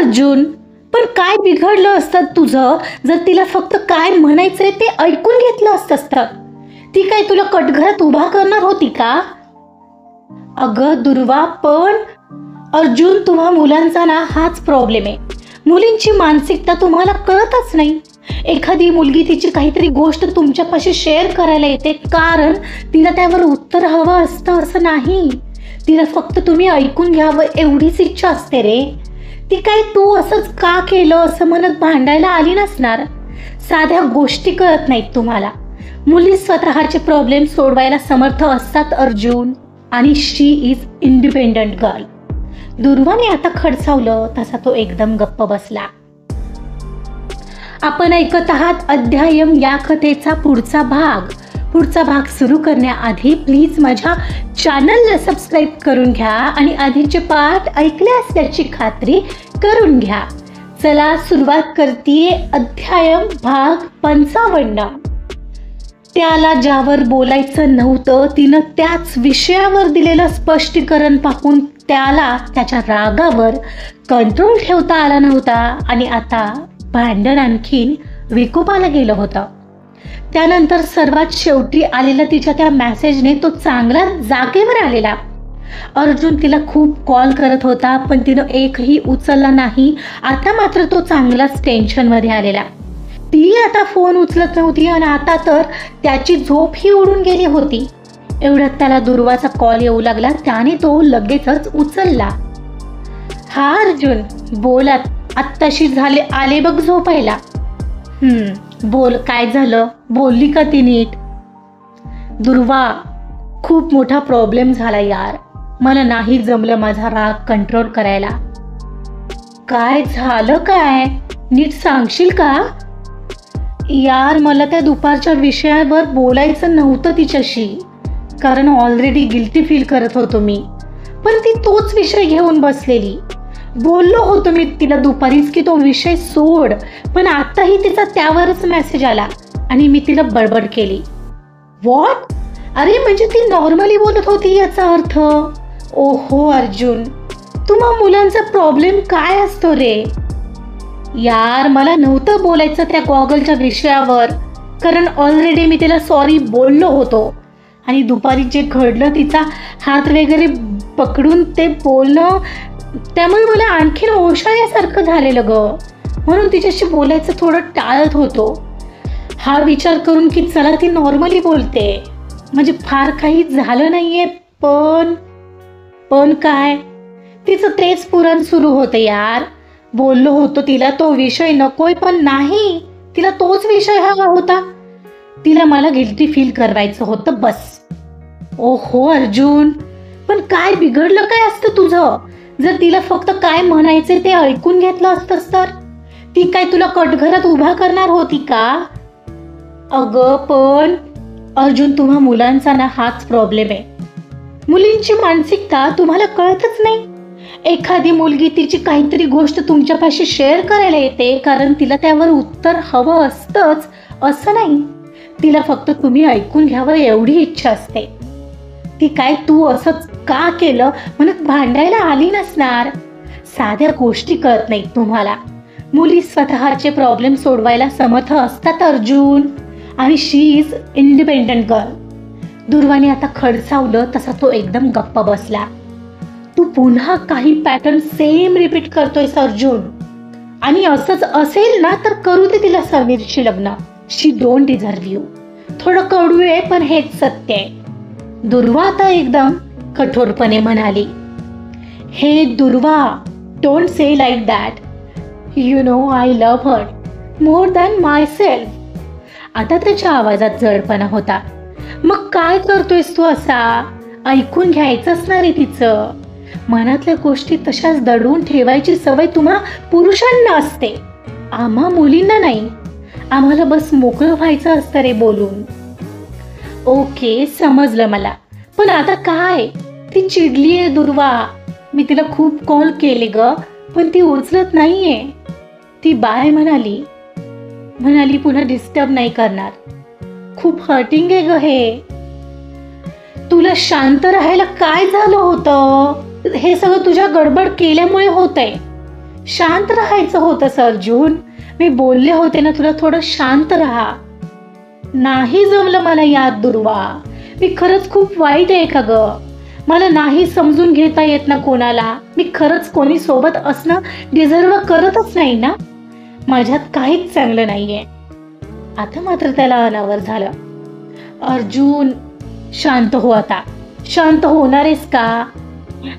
अर्जुन, पण काय बिघडलं असतं तुझं जर तिला फक्त काय म्हणायचंय ते ऐकून घेतलं असतंस तर? ती काय तुला कटघरात उभा करणार होती का? अगं दुर्वा, पण अर्जुन, तुम्हा मुलांचा ना हाच प्रॉब्लेम आहे. मुलींची मानसिकता तुम्हाला कळतच नाही. एखादी मुलगी तिची काहीतरी गोष्ट तुमच्यापाशी शेअर करायला येते कारण तिला त्यावर उत्तर हवं असतं असं नाही. तिला फक्त तुम्ही ऐकून घ्यावं एवढीच इच्छा असते रे. ती काय तू असंच का केलं असं म्हणत भांडायला आली नसणार. साध्या गोष्टी कळत नाहीत तुम्हाला. मुली स्वतःचे प्रॉब्लेम सोडवायला समर्थ असतात अर्जुन, आणि शी इज इंडिपेंडंट गर्ल. दुर्वाने आता खडसावलं तसा तो एकदम गप्प बसला. आपण ऐकत आहात अध्यायम या कथेचा पुढचा भाग सुरू करण्याआधी प्लीज माझ्या चॅनलला सबस्क्राईब करून घ्या आणि आधीचे पाठ ऐकले असल्याची खात्री करून घ्या. चला सुरुवात करतीये. अध्यायम भाग 55. त्याला ज्यावर बोलायचं नव्हतं तिनं त्याच विषयावर दिलेलं स्पष्टीकरण पाहून त्याला त्याच्या रागावर कंट्रोल ठेवता आला नव्हता आणि आता भांडण आणखीन विकोपाला गेलं होतं. त्यानंतर सर्वात शेवटी आलेला तिच्या त्या मेसेजने तो चांगला जागेवर आलेला. अर्जुन तिला खूप कॉल करत होता पण तिनं एकही उचलला नाही. आता मात्र तो चांगलाच टेन्शनमध्ये आलेला. ती आता फोन उचलत नव्हती आणि आता तर त्याची झोप ही उडून गेली होती. एवढ्यात त्याला दुर्वाचा कॉल येऊ लागला. त्याने तो लगेचच उचलला. हा अर्जुन, बोला. आत्ताशी आले बघ झोपायला. बोल, काय झालं? बोलली का ती नीट? दुर्वा, खूप मोठा प्रॉब्लेम झाला यार. मला नाही जमलं माझा राग कंट्रोल करायला. काय झालं? काय नीट सांगशील का? यार, मला त्या दुपारच्या विषयावर बोलायचं नव्हतं तिच्याशी, कारण ऑलरेडी गिल्टी फील करत होतो मी. पण ती तोच विषय घेऊन बसलेली. बोललो होतो मी तिला दुपारीच की तो विषय सोड, पण आताही तिचा त्यावरच मेसेज आला आणि मी तिला बडबड केली. व्हॉट? अरे म्हणजे ती नॉर्मली बोलत होती याचा अर्थ? ओहो अर्जुन, तुम्हा मुलांचा प्रॉब्लेम काय असतो रे? यार, मला नव्हतं बोलायचं त्या गॉगलच्या विषयावर, कारण ऑलरेडी मी तिला सॉरी बोललो होतो आणि दुपारी जे घडलं तिचा हात वगैरे पकडून ते बोलणं, त्यामुळे मला आणखीन ओशाळ्यासारखं झालेलं ग. म्हणून तिच्याशी बोलायचं थोडं टाळत होतो. हा विचार करून की चला ती नॉर्मली बोलते, म्हणजे फार काही झालं नाहीये. पण काय, तिचं तेच पुराण सुरू होतं यार. बोललो होतो तिला तो विषय नकोय, पण नाही, तिला तोच विषय हवा होता. तिला मला गिल्टी फील करवायचं होतं बस. ओहो अर्जुन, पण काय बिघडलं काय असतं तुझं जर तिला फक्त काय म्हणायचे ते ऐकून घेतलं असतंस तर? ती काय तुला कटघरात उभा करणार होती का? अगं पण अर्जुन, तुम्हा मुलांचा ना हाच प्रॉब्लेम आहे. मुलींची मानसिकता तुम्हाला कळतच नाही. एखादी मुलगी तिची काहीतरी गोष्ट तुमच्यापाशी शेअर करायला येते कारण तिला त्यावर उत्तर हवं असतंच असं नाही. तिला फक्त तुम्ही ऐकून घ्यावं एवढी इच्छा असते. ती काय तू असंच का केलं म्हणत भांडायला आली नसणार. साध्या गोष्टी कळत नाहीत तुम्हाला. मुली स्वतःचे प्रॉब्लेम सोडवायला समर्थ असतात अर्जुन, आणि शी इज इंडिपेंडंट गर्ल. दुर्वाने आता खडसावलं तसा तो एकदम गप्प बसला. तू पुन्हा काही पॅटर्न सेम रिपीट करतोयस अर्जुन, आणि असंच असेल ना तर करू दे तिला समीरशी लग्न. शी डोंट डिझर्व यू. थोडं कडू आहे पण हेच सत्य आहे. दुर्वा आता एकदम कठोरपणे म्हणाली. हे दुर्वा, don't say like that. You know I love her more than my self. आता त्याच्या आवाजात जडपणा होता. मग काय करतोयस तू असा? ऐकून घ्यायचं असणार आहे तिचं. मनातल्या गोष्टी तशाच दडवून ठेवायची सवय तुम्हा पुरुषांना असते, आम्हा मुलींना नाही. आम्हाला बस मोकळं व्हायचं असतं रे बोलून. ओके, समजलं मला. पण आता काय? ती चिडलीये दुर्वा. मी तिला खूप कॉल केले ग, पण ती उचलत नाहीये. ती बाय म्हणाली पुन्हा डिस्टर्ब नाही करणार. खूप हर्टिंग आहे ग हे. तुला शांत राहायला काय झालं होतं? हे सगळं तुझ्या गडबड केल्यामुळे होतंय. शांत राहायचं होतं अर्जुन. मी बोलले होते ना तुला थोडं शांत राहा. नाही जमलं मला यात दुर्वा. मी खरंच खूप वाईट आहे का ग? मला नाही समजून घेता येत ना कोणाला. मी खरंच कोणी सोबत असणं डिझर्व करतच नाही ना. माझ्यात काहीच चांगलं नाहीये. आता मात्र त्याला अनावर झालं. अर्जुन शांत हो आता. शांत होणारेस का?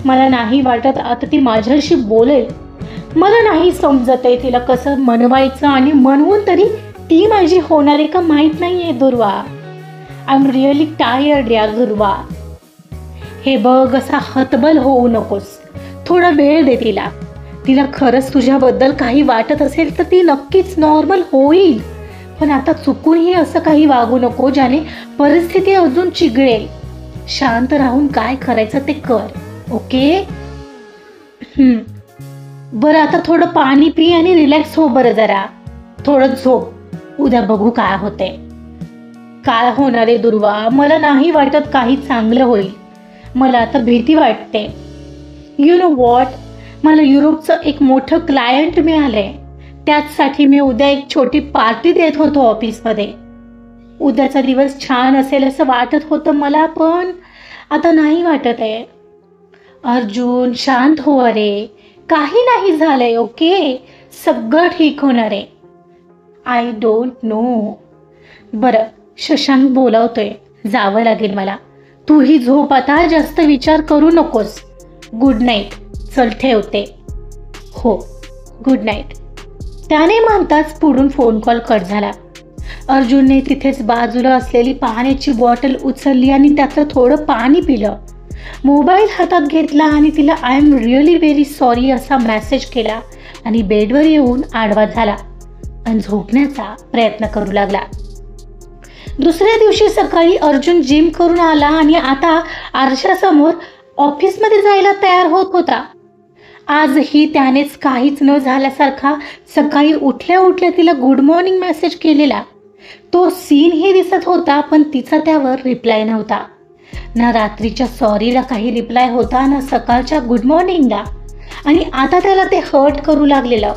मला नाही वाटत आता ती माझ्याशी बोलेल. मला नाही समजत आहे तिला कसं मनवायचं आणि म्हणून तरी ती माझी होणार आहे का माहीत नाहीये दुर्वा. आय एम रिअली टायर्ड यार दुर्वा. हे बघ असा हतबल होऊ नकोस. थोडा वेळ दे तिला. तिला खरंच तुझ्याबद्दल काही वाटत असेल तर ती नक्कीच नॉर्मल होईल. पण आता चुकूनही असं काही वागू नको ज्याने परिस्थिती अजून चिघळेल. शांत राहून काय करायचं ते कर. ओके? बरं आता थोडं पाणी पी आणि रिलॅक्स हो बरं जरा. थोडं झोप. उद्या बघू काय होते. काय होणार आहे दुर्वा? मला नाही वाटत काही चांगलं होईल. मला आता भीती वाटते. यू नो वॉट, मला युरोपचं एक मोठं क्लायंट मिळालंय. त्याचसाठी मी उद्या एक छोटी पार्टी देत होतो ऑफिसमध्ये. उद्याचा दिवस छान असेल असं वाटत होतं मला, पण आता नाही वाटत आहे. अर्जुन शांत हो. अरे काही नाही झालंय. ओके, सगळं ठीक होणार आहे. I don't know. बरं शशांक बोलावतोय, जावं लागेल मला. तूही झोप आता, जास्त विचार करू नकोस. Good night. चल ठेवते. हो गुड नाईट. त्याने म्हणताच पुढून फोन कॉल कट झाला. अर्जुनने तिथेच बाजूला असलेली पाण्याची बॉटल उचलली आणि त्यातलं थोडं पाणी पिलं. मोबाईल हातात घेतला आणि तिला I am really very sorry असा मेसेज केला आणि बेडवर येऊन आडवा झाला आणि झोपण्याचा प्रयत्न करू लागला. दुसऱ्या दिवशी सकाळी अर्जुन जिम करून आला आणि आता आरशासमोर ऑफिसमध्ये जायला तयार होत होता. आजही त्यानेच काहीच न झाल्यासारखा सकाळी उठल्या उठल्या तिला गुड मॉर्निंग मेसेज केलेला. तो सीनही दिसत होता, पण तिचा त्यावर रिप्लाय नव्हता. ना रात्रीच्या सॉरीला काही रिप्लाय होता, ना सकाळच्या गुड मॉर्निंगला. आणि आता त्याला ते हर्ट करू लागलेलं.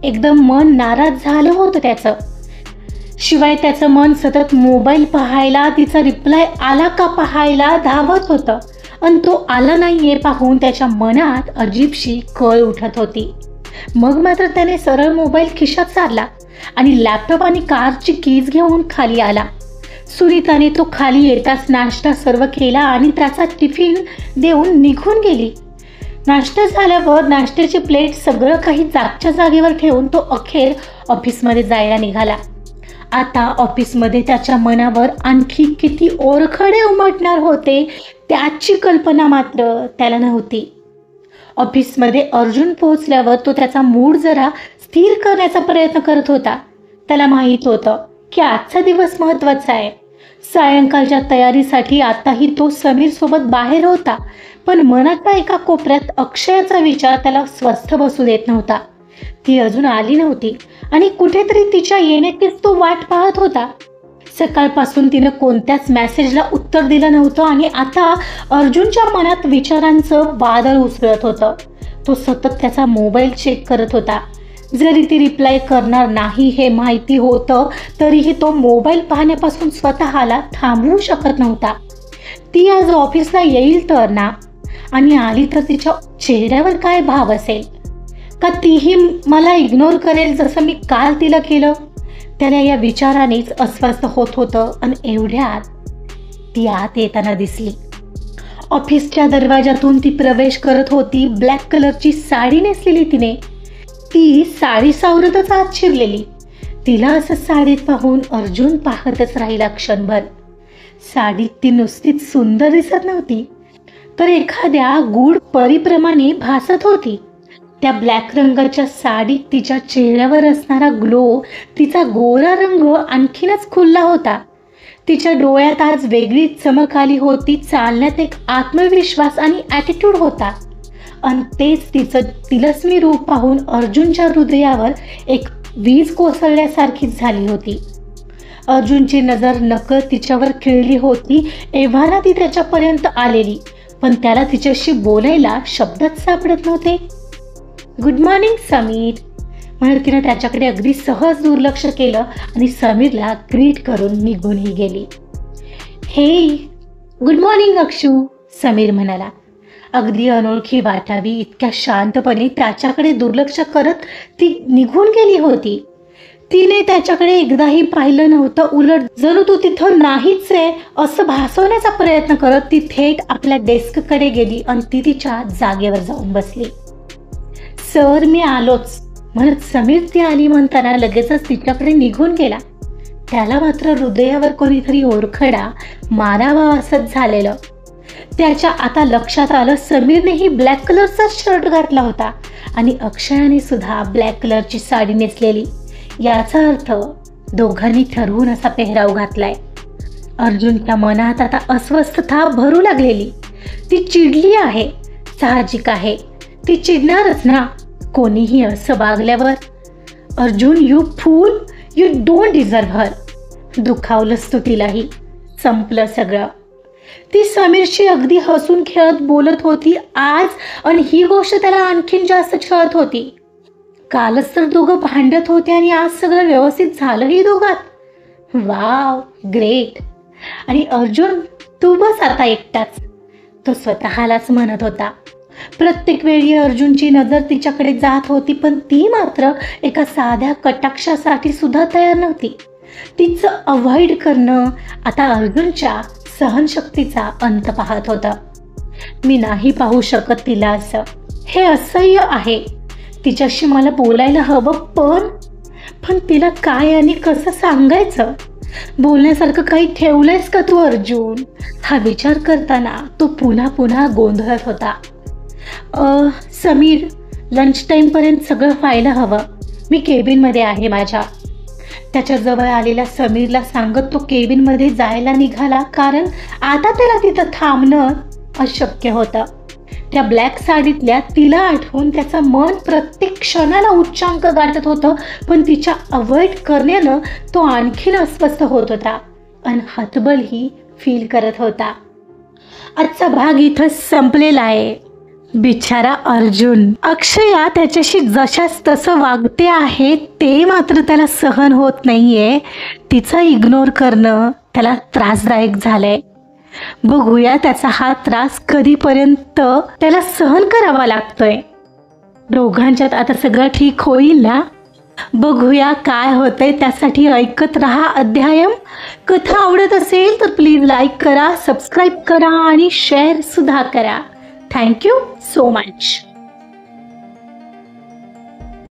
एकदम मन नाराज झालं होतं त्याचं. शिवाय त्याचं मन सतत मोबाईल पाहायला, तिचा रिप्लाय आला का पाहायला धावत होतं. आणि तो आला नाहीये पाहून त्याच्या मनात अजीबशी कळ उठत होती. मग मात्र त्याने सरळ मोबाईल खिशात सारला आणि लॅपटॉप आणि कारची कीज घेऊन खाली आला. सुनीताने तो खाली येताच नाश्ता सर्व केला आणि त्याचा टिफिन देऊन निघून गेली. नाश्ता झाल्यावर नाश्त्याची प्लेट सगळं काही जागच्या जागेवर ठेवून तो अखेर ऑफिसमध्ये जायला निघाला. आता ऑफिसमध्ये त्याच्या मनावर आणखी किती ओरखडे उमटणार होते त्याची कल्पना मात्र त्याला नव्हती. ऑफिसमध्ये अर्जुन पोहोचल्यावर तो त्याचा मूड जरा स्थिर करण्याचा प्रयत्न करत होता. त्याला माहीत होतं की आजचा दिवस महत्त्वाचा आहे. सायंकाळच्या तयारीसाठी आताही तो समीर सोबत बाहेर होता, पण मनाच्या एका कोपऱ्यात अक्षयाचा विचार त्याला स्वस्थ बसू देत नव्हता. ती अजून आली नव्हती आणि कुठेतरी तिच्या येण्याचीच तो वाट पाहत होता. सकाळपासून तिनं कोणत्याच मेसेजला उत्तर दिलं नव्हतं आणि आता अर्जुनच्या मनात विचारांचं वादळ उसळत होतं. तो सतत त्याचा मोबाईल चेक करत होता. जरी ती रिप्लाय करणार नाही हे माहिती होतं तरीही तो मोबाईल पाहण्यापासून स्वतःला थांबवू शकत नव्हता. ती आज ऑफिसला येईल तर ना, आणि आली तर तिच्या चेहऱ्यावर काय भाव असेल? का तीही मला इग्नोर करेल जसं मी काल तिला केलं? त्याला या विचारानेच अस्वस्थ होत होतं. आणि एवढ्यात ती आत येताना दिसली. ऑफिसच्या दरवाजातून ती प्रवेश करत होती. ब्लॅक कलरची साडी नेसलेली तिने. ती साडी सावरतच आत शिरलेली. तिला असं साडीत पाहून अर्जुन पाहतच राहिला क्षणभर. साडीत ती नुसतीच सुंदर दिसत नव्हती, तर एखाद्या गूढ परीप्रमाणे भासत होती. त्या ब्लॅक रंगाच्या साडीत तिच्या चेहऱ्यावर असणारा ग्लो, तिचा गोरा रंग आणखीनच खुलला होता. तिच्या डोळ्यात आज वेगळीच चमक आली होती. चालण्यात एक आत्मविश्वास आणि ॲटिट्यूड होता. आणि तेच तिचं तिलस्मी रूप पाहून अर्जुनच्या हृदयावर एक वीज कोसळल्यासारखीच झाली होती. अर्जुनची नजर नकळत तिच्यावर खिळली होती. एव्हाना ती त्याच्यापर्यंत आलेली, पण त्याला तिच्याशी बोलायला शब्दच सापडत नव्हते. गुड मॉर्निंग समीर म्हणत तिनं त्याच्याकडे अगदी सहज दुर्लक्ष केलं आणि समीरला ग्रीट करून निघूनही गेली. हे गुड मॉर्निंग अक्षू, समीर म्हणाला. अगदी अनोळखी वाटावी इतक्या शांतपणे त्याच्याकडे दुर्लक्ष करत ती निघून गेली होती. तिने त्याच्याकडे एकदाही पाहिलं नव्हतं. उलट जणू तू तिथं नाहीच आहे असं भासवण्याचा प्रयत्न करत ती थेट आपल्या डेस्ककडे गेली आणि ती तिच्या जागेवर जाऊन बसली. सर मी आलोच म्हणत समीर ती आली म्हणताना लगेचच तिच्याकडे निघून गेला. त्याला मात्र हृदयावर कोणीतरी ओरखडा मारावा असंच झालेलं. त्याच्या आता लक्षात आलं समीरनेही ब्लॅक कलरचा शर्ट घातला होता आणि अक्षयाने सुद्धा ब्लॅक कलरची साडी नेसलेली. याचा अर्थ दोघांनी ठरवून असा पेहराव घातलाय. अर्जुनच्या मनात आता अस्वस्थता भरू लागलेली. ती चिडली आहे, साहजिक आहे, ती चिडणारच ना कोणीही असं वागल्यावर. Arjun you fool, you don't deserve her. दुखावलंस तू तिलाही. संपलं सगळं. ती समीरशी अगदी हसून खेळत बोलत होती आज आणि ही गोष्ट त्याला आणखीन जास्त छळत होती. कालच तर दोघं भांडत होते आणि आज सगळं व्यवस्थित झालंही दोघात. Wow great. आणि अर्जुन तू बस आता एकटाच, तो स्वतःलाच म्हणत होता. प्रत्येक वेळी अर्जुनची नजर तिच्याकडे जात होती पण ती मात्र एका साध्या कटाक्षासाठी सुद्धा तयार नव्हती. तिचं अवॉइड करणं आता अर्जुनच्या सहनशक्तीचा अंत पाहत होता. मी नाही पाहू शकत तिला असं, हे असह्य आहे. तिच्याशी मला बोलायला हवं पण तिला काय आणि कसं सांगायचं. बोलण्यासारखं काही ठेवलंयस का तू अर्जुन. हा विचार करताना तो पुन्हा पुन्हा गोंधळत होता. समीर लंच टाईमपर्यंत सगळं व्हायला हवं. मी केबिनमध्ये आहे माझ्या. त्याच्या जवळ आलेल्या समीरला सांगत तो केबिनमध्ये जायला निघाला कारण आता त्याला तिथं थांबणं अशक्य होतं. त्या ब्लॅक साडीतल्या तिला आठवून त्याचं मन प्रत्येक क्षणाला उच्चांक गाठत होतं पण तिच्या अवॉइड करण्यानं तो आणखीन अस्वस्थ होत होता आणि हतबलही फील करत होता. आजचा भाग इथं संपलेला आहे. बिचारा अर्जुन. अक्षया त्याच्याशी जशाच तसं वागते आहे ते मात्र त्याला सहन होत नाहीये. तिचा इग्नोर करणं त्याला त्रासदायक झालंय. बघूया त्याचा हा त्रास कधीपर्यंत त्याला सहन करावा लागतोय. दोघांच्यात आता सगळं ठीक होईल ना. बघूया काय होतंय. त्यासाठी ऐकत रहा अध्यायम. कथा आवडत असेल तर प्लीज लाईक करा, सबस्क्राईब करा आणि शेअर सुद्धा करा. Thank you so much.